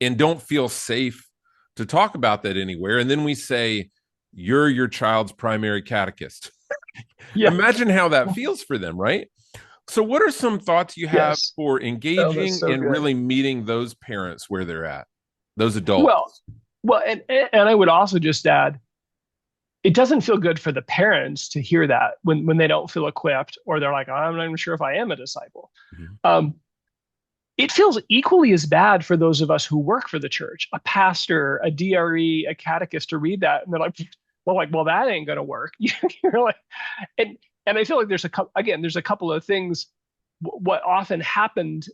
and don't feel safe to talk about that anywhere. And then we say, you're your child's primary catechist. Yeah. Imagine how that feels for them, right? So what are some thoughts you have Yes. for Oh, that's engaging so and good. really meeting those parents where they're at, those Well, adults? and I would also just add, it doesn't feel good for the parents to hear that when they don't feel equipped or they're like, I'm not even sure if I am a disciple. Mhm. Um, it feels equally as bad for those of us who work for the church, a pastor, a DRE, a catechist to read that. And they're like, well, that ain't going to work. You're like, and, and I feel like there's a couple of things. What often happened,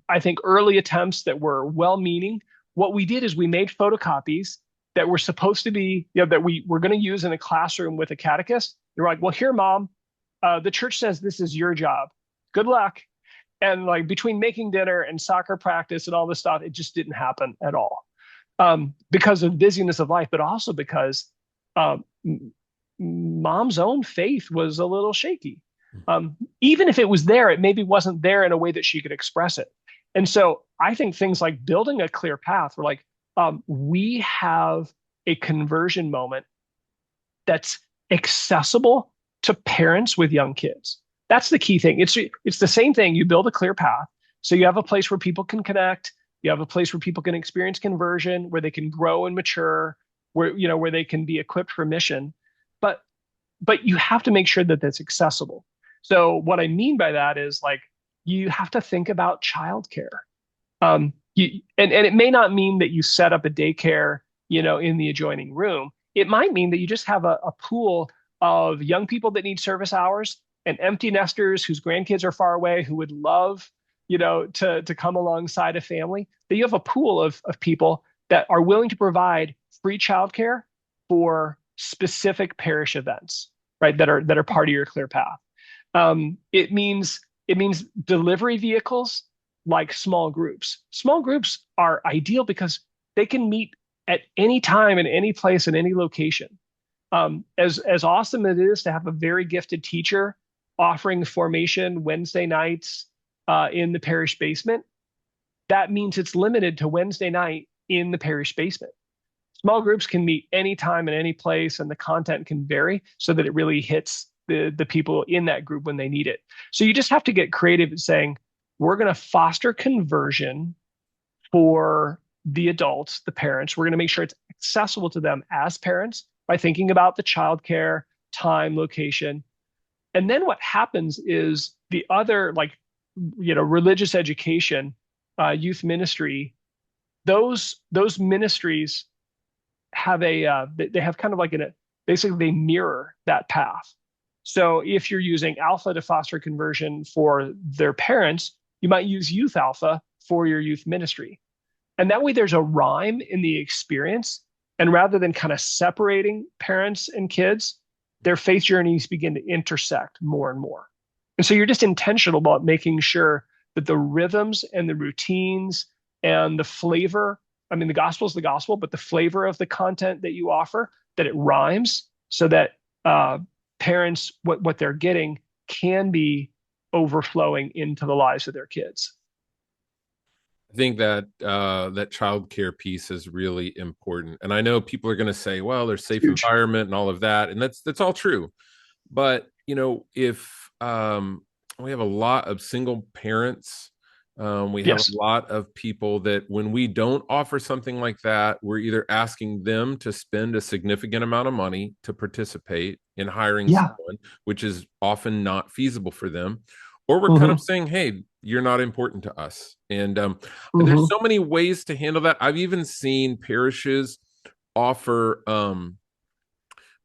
I think early attempts that were well-meaning, what we did is we made photocopies that were supposed to be, that we were going to use in a classroom with a catechist. They're like, well, here, mom, the church says this is your job. Good luck. And like between making dinner and soccer practice and all this stuff, it just didn't happen at all, because of busyness of life, but also because um, mom's own faith was a little shaky. Even if it was there, it maybe wasn't there in a way that she could express it. And so I think things like building a clear path, we're like, we have a conversion moment that's accessible to parents with young kids. That's the key thing. It's the same thing. You build a clear path. So you have a place where people can connect. You have a place where people can experience conversion, where they can grow and mature, where they can be equipped for mission. But you have to make sure that that's accessible. So what I mean by that is like you have to think about childcare. And it may not mean that you set up a daycare in the adjoining room. It might mean that you just have a pool of young people that need service hours and empty nesters whose grandkids are far away who would love, to come alongside a family. That you have a pool of people that are willing to provide free childcare for specific parish events, right? That are part of your clear path. It means delivery vehicles like small groups. Small groups are ideal because they can meet at any time in any place in any location. As awesome as it is to have a very gifted teacher offering formation Wednesday nights in the parish basement, that means it's limited to Wednesday night in the parish basement. Small groups can meet anytime and any place, and the content can vary so that it really hits the people in that group when they need it. So you just have to get creative in saying, we're going to foster conversion for the adults, the parents. We're going to make sure it's accessible to them as parents by thinking about the childcare, time, location. And then what happens is the other, like, religious education, youth ministry, those ministries have they have kind of like basically they mirror that path. So if you're using Alpha to foster conversion for their parents, you might use Youth Alpha for your youth ministry. And that way there's a rhyme in the experience. And rather than kind of separating parents and kids, their faith journeys begin to intersect more and more. And so you're just intentional about making sure that the rhythms and the routines and the flavor, I mean, the gospel is the gospel, but the flavor of the content that you offer, that it rhymes so that parents, what they're getting can be overflowing into the lives of their kids. I think that that childcare piece is really important. And I know people are going to say, well, there's safe Huge. environment and all of that. And that's all true. But, if we have a lot of single parents, we have a Yes. lot of people that when we don't offer something like that, we're either asking them to spend a significant amount of money to participate in hiring Yeah. someone, which is often not feasible for them, or we're kind of Hmm. saying, hey, you're not important to us. And there's Hmm. so many ways to handle that. I've even seen parishes offer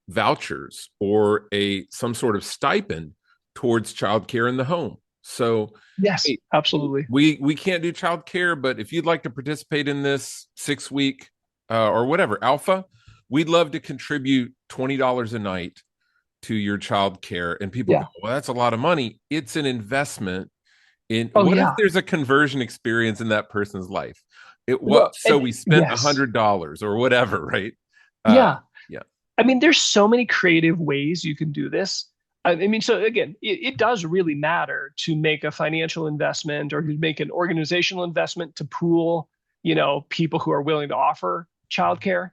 vouchers or some sort of stipend towards childcare in the home. So, Yes, hey, absolutely. we can't do childcare, but if you'd like to participate in this 6 week or whatever alpha, we'd love to contribute $20 a night to your childcare. And people go, Yeah. well, that's a lot of money. It's an investment in Oh, what if yeah. there's a conversion experience in that person's life? Well, So and we spent a yes. $100 or whatever, right? Uh, Yeah. yeah. I mean, there's so many creative ways you can do this. I mean, so again, it does really matter to make a financial investment or to make an organizational investment to pool, people who are willing to offer childcare.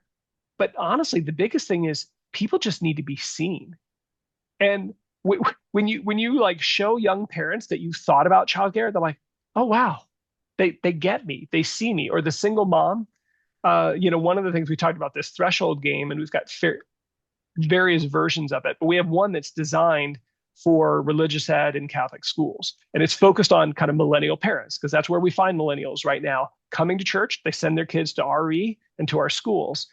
But honestly, the biggest thing is people just need to be seen. And when you like show young parents that you thought about childcare, they're like, oh wow, they get me, they see me. Or the single mom, one of the things we talked about this threshold game, and we've got various versions of it, but we have one that's designed for religious ed in Catholic schools. And it's focused on kind of millennial parents, because that's where we find millennials right now coming to church. They send their kids to RE and to our schools.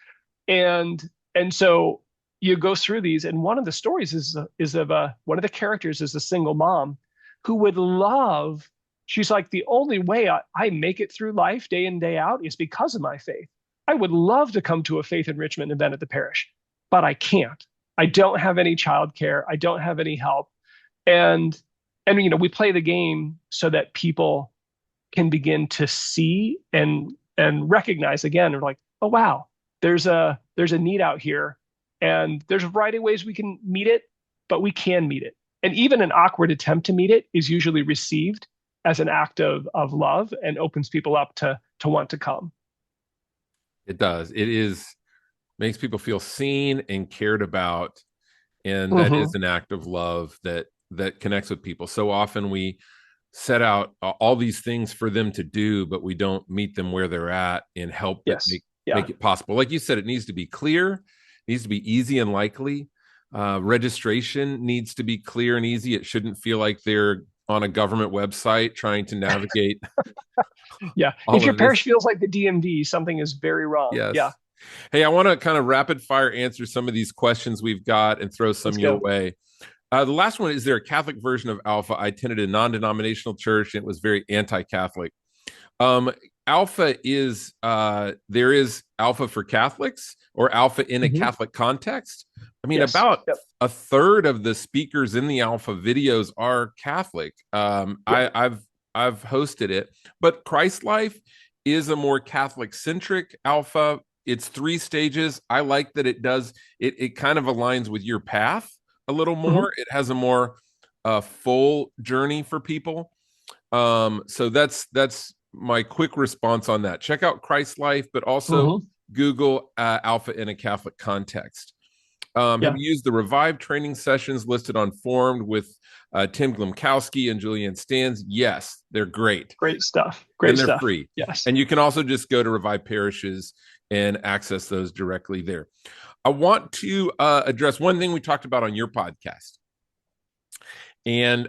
And so you go through these, and one of the stories is of one of the characters is a single mom who would love. She's like, the only way I make it through life day in day out is because of my faith. I would love to come to a faith enrichment event at the parish, but I can't. I don't have any childcare. I don't have any help. And we play the game so that people can begin to see and recognize again, or like, oh wow, there's a need out here, and there's a variety of ways we can meet it, but we can meet it. And even an awkward attempt to meet it is usually received as an act of love and opens people up to want to come. It does. It is makes people feel seen and cared about, and that is Hmm. an act of love that connects with people. So often we set out all these things for them to do, but we don't meet them where they're at and help it Yes. make Yeah. it possible. Like you said, it needs to be clear, it needs to be easy and likely. Registration needs to be clear and easy. It shouldn't feel like they're on a government website trying to navigate Yeah. If all your of this. parish feels like the DMV, something is very wrong. Yes. Yeah. Hey, I want to kind of rapid fire answer some of these questions we've got and throw Let's some your go. way. The last one is there a Catholic version of Alpha? I attended a non denominational church and it was very anti Catholic. Um, Alpha is there is Alpha for Catholics or Alpha in a Hmm. Catholic context. I mean, Yes. about Yep. a third of the speakers in the Alpha videos are Catholic. Yep. I've hosted it, but Christ Life is a more Catholic centric Alpha. It's 3 stages. I like that it does it. It kind of aligns with your path a little Hmm. more. It has a more full journey for people. So that's my quick response on that. Check out Christ Life, but also Hmm. Google Alpha in a Catholic context. Have Yeah. you used the Revive training sessions listed on Formed with Tim Glimkowski and Julianne Stans? Yes, they're great Great stuff. and Great they're stuff. free. Yes. And you can also just go to Revive Parishes and access those directly there. I want to address one thing we talked about on your podcast. And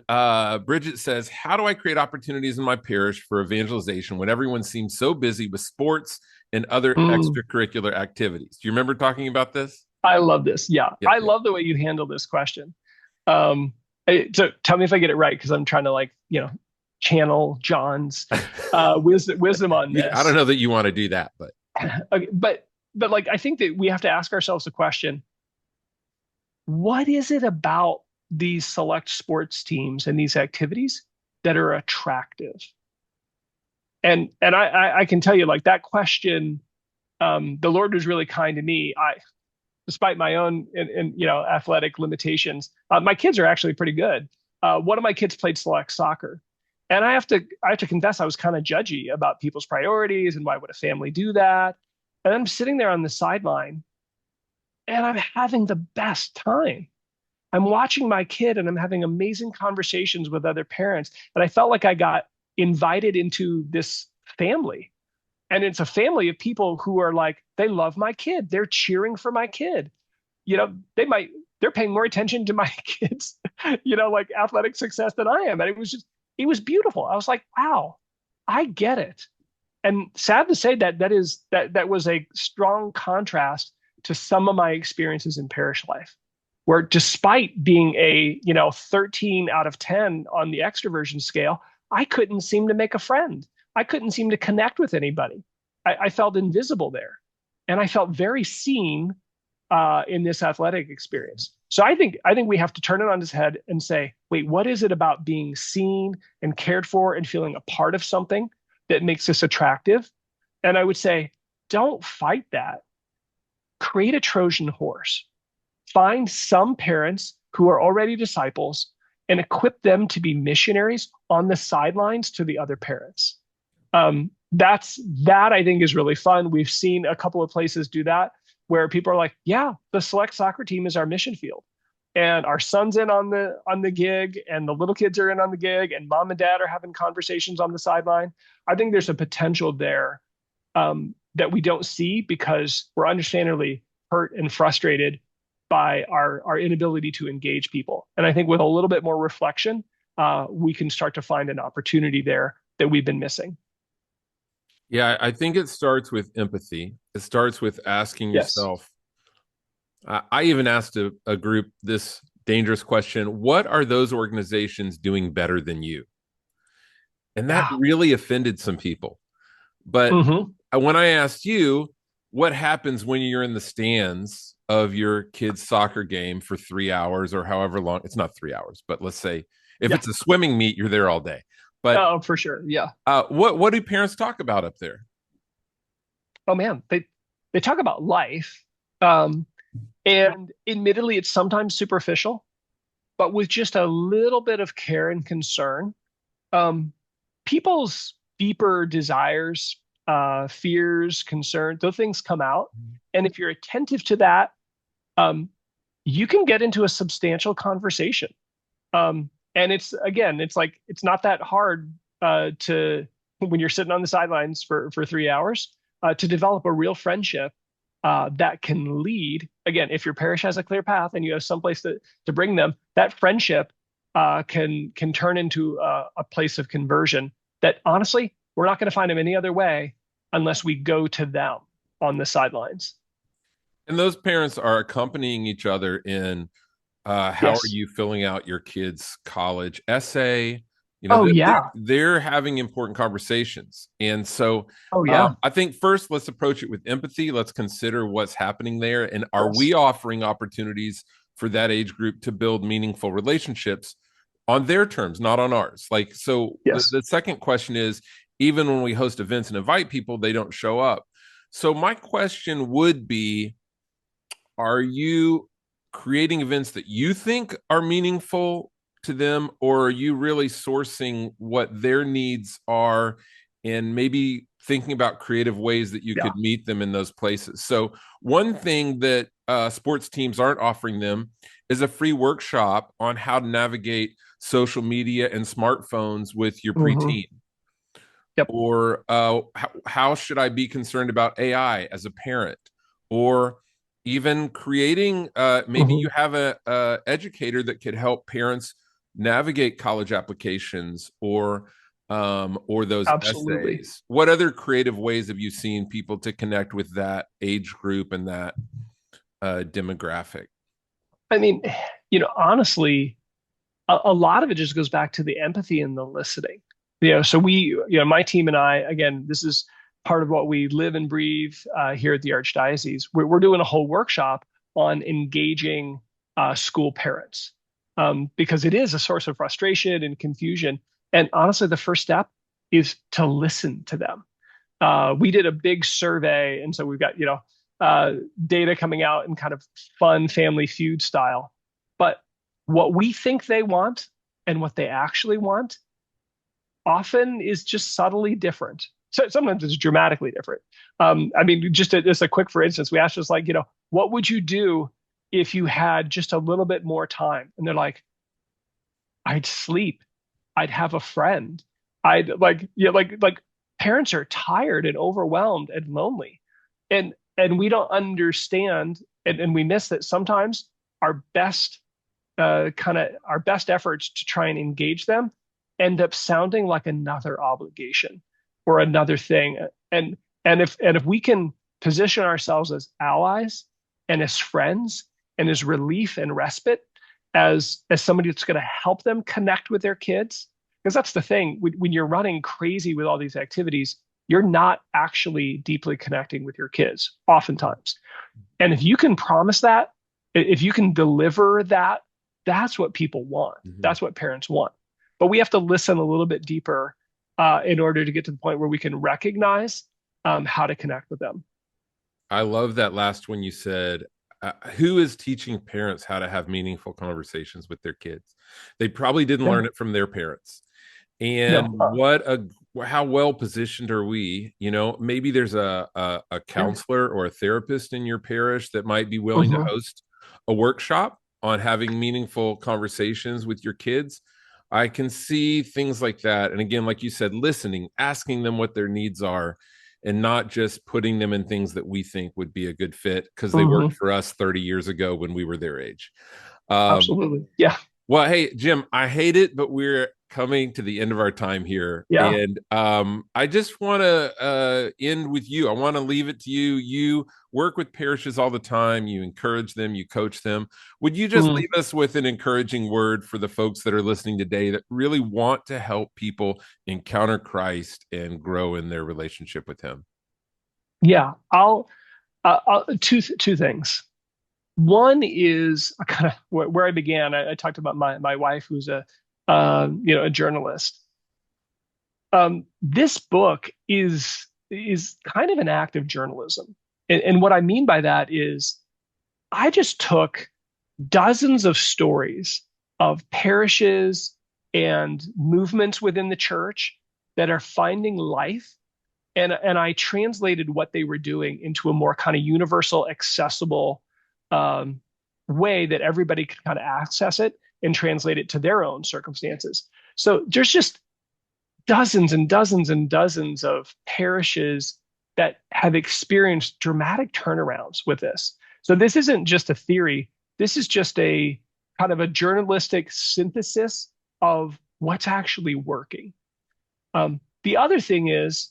Bridget says, how do I create opportunities in my parish for evangelization when everyone seems so busy with sports and other Mm, extracurricular activities? Do you remember talking about this? I love this. Yeah. Yep. I love the way you handle this question. Um, so tell me if I get it right, because I'm trying to channel John's wisdom on I don't this. know that you want to do that, but Okay, but like I think that we have to ask ourselves the question, what is it about these select sports teams and these activities that are attractive? And I can tell you, like, that question, the Lord was really kind to me. Despite my own athletic limitations, my kids are actually pretty good. One of my kids played select soccer, and I have to confess I was kind of judgy about people's priorities and why would a family do that. And I'm sitting there on the sideline, and I'm having the best time. I'm watching my kid, and I'm having amazing conversations with other parents, and I felt like I got invited into this family. And it's a family of people who are like, they love my kid. They're cheering for my kid. They're paying more attention to my kids, like athletic success than I am. And it was beautiful. I was like, wow, I get it. And sad to say that was a strong contrast to some of my experiences in parish life, where despite being a, 13 out of 10 on the extroversion scale, I couldn't seem to make a friend. I couldn't seem to connect with anybody. I felt invisible there. And I felt very seen in this athletic experience. So I think we have to turn it on its head and say, wait, what is it about being seen and cared for and feeling a part of something that makes this attractive? And I would say, don't fight that. Create a Trojan horse. Find some parents who are already disciples and equip them to be missionaries on the sidelines to the other parents. That I think is really fun. We've seen a couple of places do that where people are like, yeah, the select soccer team is our mission field. And our son's in on the gig, and the little kids are in on the gig, and mom and dad are having conversations on the sideline. I think there's a potential there that we don't see because we're understandably hurt and frustrated by our inability to engage people. And I think with a little bit more reflection, we can start to find an opportunity there that we've been missing. yeah, I think it starts with empathy. It starts with asking Yes. yourself. I even asked a group this dangerous question: what are those organizations doing better than you? And that Yeah. really offended some people. But Hmm. when I asked you, what happens when you're in the stands of your kid's soccer game for 3 hours or however long? It's not 3 hours, but let's say if Yeah. it's a swimming meet, you're there all day. But Oh, for sure. Yeah. what do parents talk about up there? Oh man, they talk about life, um, and admittedly, it's sometimes superficial, but with just a little bit of care and concern. Um, People's deeper desires, fears, concerns, those things come out, and if you're attentive to that, um, you can get into a substantial conversation. And it's like it's not that hard to when you're sitting on the sidelines for 3 hours to develop a real friendship that can lead. Again, if your parish has a clear path and you have someplace to bring them, that friendship can turn into a place of conversion. That honestly, we're not going to find them any other way unless we go to them. on the sidelines. And those parents are accompanying each other in how are Yes. you filling out your kids' college essay? You know, Oh they're, yeah. they're having important conversations. And so Oh yeah. I think first, let's approach it with empathy. Let's consider what's happening there. And are we Yes. offering opportunities for that age group to build meaningful relationships on their terms, not on ours? Like, so Yes. the second question is, even when we host events and invite people, they don't show up. So my question would be, are you creating events that you think are meaningful to them, or are you really sourcing what their needs are and maybe thinking about creative ways that you Yeah. could meet them in those places? So one thing that sports teams aren't offering them is a free workshop on how to navigate social media and smartphones with your Hmm. preteen, Yep. or how should I be concerned about AI as a parent, or even creating maybe Hmm. you have a educator that could help parents navigate college applications or those Absolutely. essays. What other creative ways have you seen people to connect with that age group and that demographic? I mean, honestly, a lot of it just goes back to the empathy and the listening. So my team and I, again, this is part of what we live and breathe here at the Archdiocese. We're doing a whole workshop on engaging school parents because it is a source of frustration and confusion. And honestly, the first step is to listen to them. We did a big survey, and so we've got uh, data coming out in kind of fun Family Feud style. But what we think they want and what they actually want often is just subtly different. So sometimes it's dramatically different. I mean, just a quick for instance, we asked just like, what would you do if you had just a little bit more time? And they're like, I'd sleep. I'd have a friend. I'd like parents are tired and overwhelmed and lonely. And we don't understand and we miss that sometimes our best our best efforts to try and engage them end up sounding like another obligation or another thing. And and if we can position ourselves as allies and as friends and as relief and respite as somebody that's going to help them connect with their kids, because that's the thing when you're running crazy with all these activities, you're not actually deeply connecting with your kids oftentimes. And if you can promise that, if you can deliver that, that's what people want. Mm-hmm. That's what parents want. But we have to listen a little bit deeper in order to get to the point where we can recognize how to connect with them. I love that last one you said. Who is teaching parents how to have meaningful conversations with their kids? They probably didn't Yeah. learn it from their parents. And No. how well positioned are we? You know, maybe there's a Yeah. counselor or a therapist in your parish that might be willing to Hmm. host a workshop on having meaningful conversations with your kids. I can see things like that. And again, like you said, listening, asking them what their needs are, and not just putting them in things that we think would be a good fit because they Hmm. worked for us 30 years ago when we were their age. Um, Absolutely. Yeah. well, hey, Jim, I hate it, but we're coming to the end of our time here. Yeah. And I just want to end with you. I want to leave it to you. You work with parishes all the time, you encourage them, you coach them. Would you just Mm. leave us with an encouraging word for the folks that are listening today that really want to help people encounter Christ and grow in their relationship with Him? Yeah. Two things. One is kind of where I began. I talked about my wife, who's a journalist. This book is kind of an act of journalism, and what I mean by that is I just took dozens of stories of parishes and movements within the church that are finding life, and I translated what they were doing into a more kind of universal, accessible um, way that everybody could kind of access it and translate it to their own circumstances. So there's just dozens and dozens and dozens of parishes that have experienced dramatic turnarounds with this. So this isn't just a theory. This is just a kind of a journalistic synthesis of what's actually working. The other thing is,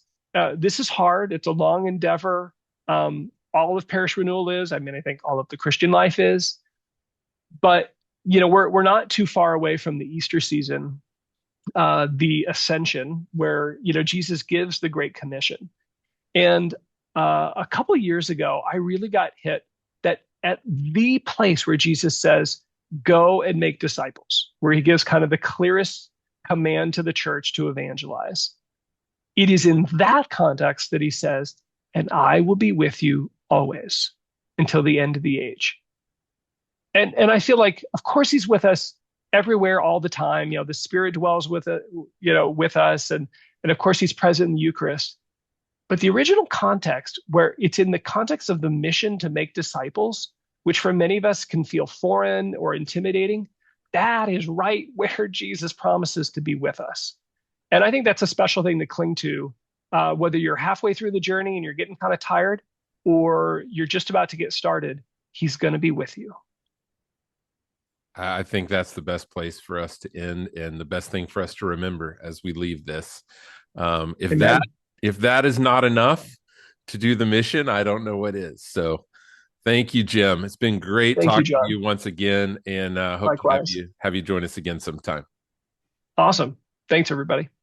this is hard. It's a long endeavor. All of parish renewal is. I mean, I think all of the Christian life is. But we're not too far away from the Easter season, the Ascension, where Jesus gives the Great Commission. And a couple of years ago, I really got hit that at the place where Jesus says, "Go and make disciples," where he gives kind of the clearest command to the church to evangelize. It is in that context that he says, "And I will be with you always until the end of the age." And I feel like, of course, he's with us everywhere all the time. The Spirit dwells with it, with us, and of course, he's present in the Eucharist. But the original context, where it's in the context of the mission to make disciples, which for many of us can feel foreign or intimidating, that is right where Jesus promises to be with us. And I think that's a special thing to cling to, whether you're halfway through the journey and you're getting kind of tired, or you're just about to get started. He's going to be with you. I think that's the best place for us to end, and the best thing for us to remember as we leave this. If Amen. that is not enough to do the mission, I don't know what is. So thank you, Jim. It's been great Thank you, talking to John. you once again, and hope to Likewise. have you join us again sometime. Awesome. Thanks, everybody.